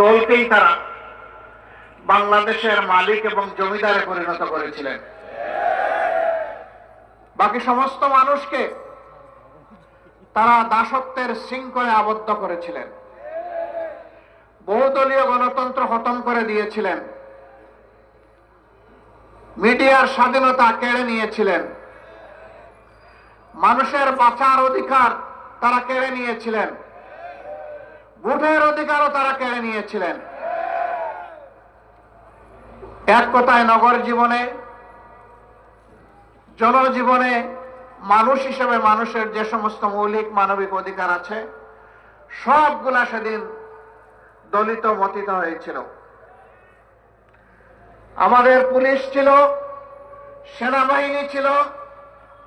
দলকেই তারা বাংলাদেশের মালিক এবং জমিদারে পরিণত করেছিলেন। বাকি সমস্ত মানুষকে তারা দাসত্বের শৃঙ্খলে আবদ্ধ করেছিলেন, বহুদলীয় গণতন্ত্র খতম করে দিয়েছিলেন, মিডিয়ার স্বাধীনতা কেড়ে নিয়েছিলেন, মানুষের বাঁচার অধিকার তারা কেড়ে নিয়েছিলেন, ভোটের অধিকারও তারা কেড়ে নিয়েছিলেন। এক কথায় নগর জীবনে, জনজীবনে মানুষ হিসেবে মানুষের যে সমস্ত মৌলিক মানবিক অধিকার আছে সবগুলা সেদিন দলিত মতিত হয়েছিল। আমাদের পুলিশ ছিল, সেনাবাহিনী ছিল,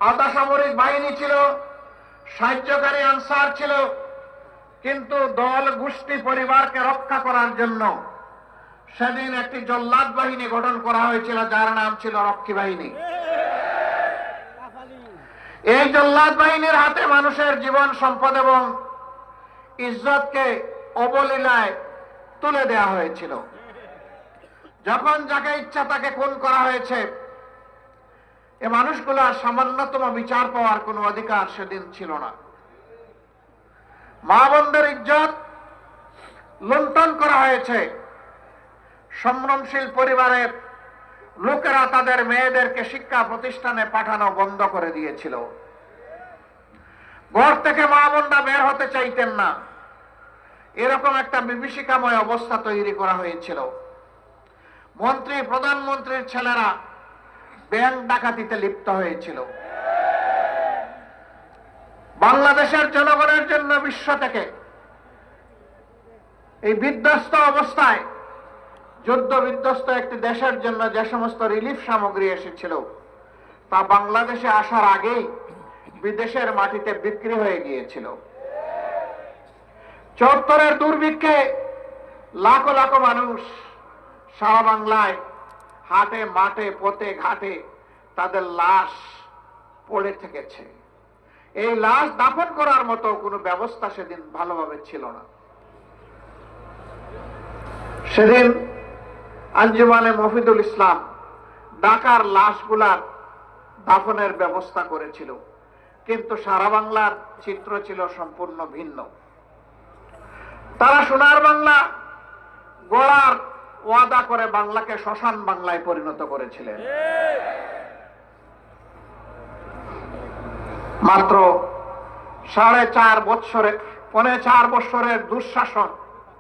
আধা সামরিক বাহিনী ছিল, সাহায্যকারী আনসার ছিল, কিন্তু দল গোষ্ঠী পরিবারকে রক্ষা করার জন্য সেদিন একটি জল্লাদ বাহিনী গঠন করা হয়েছিল, যার নাম ছিল রক্ষী বাহিনী। এই জল্লাদ বাহিনীর হাতে মানুষের জীবন, সম্পদ এবং ইজ্জতকে অবলীলায় তুলে দেওয়া হয়েছিল। যখন যাকে ইচ্ছা তাকে খুন করা হয়েছে, এ মানুষগুলার সামান্যতম বিচার পাওয়ার কোনো অধিকার সেদিন ছিল না। মা বোনদের ইজ্জত লুণ্ঠন করা হয়েছে। সম্ভ্রমশীল পরিবারের লোকেরা তাদের মেয়েদেরকে শিক্ষা প্রতিষ্ঠানে পাঠানো বন্ধ করে দিয়েছিল। ঘর থেকে মা বোনরা বের হতে চাইতেন না, এরকম একটা বিভীষিকাময় অবস্থা তৈরি করা হয়েছিল। মন্ত্রী, প্রধানমন্ত্রীর ছেলেরা ব্যাংক ডাকাতিতে লিপ্ত হয়েছিল। বাংলাদেশের জনগণের জন্য বিশ্ব থেকে এই বিধ্বস্ত অবস্থায়, যুদ্ধ বিধ্বস্ত একটি দেশের জন্য যে সমস্ত রিলিফ সামগ্রী এসেছিল তা বাংলাদেশে আসার আগেই বিদেশের মাটিতে বিক্রি হয়ে গিয়েছিল। ৭৪-এর দুর্ভিক্ষে লাখো লাখো মানুষ সারা বাংলায় হাটে, মাঠে, পথে, ঘাটে তাদের লাশ পড়ে থেকেছে। এই লাশ দাফন করার মতো কোনো ব্যবস্থা সেদিন ভালোভাবে ছিল না। সেদিন আঞ্জুমানে মফিদুল ইসলাম ঢাকার লাশগুলার দাফনের ব্যবস্থা করেছিল, কিন্তু সারা বাংলার চিত্র ছিল সম্পূর্ণ ভিন্ন। তারা সোনার বাংলা গড়ার ওয়াদা করে বাংলাকে শ্মশান বাংলায় পরিণত করেছিলেন। মাত্র 4.5 বছরের দুঃশাসন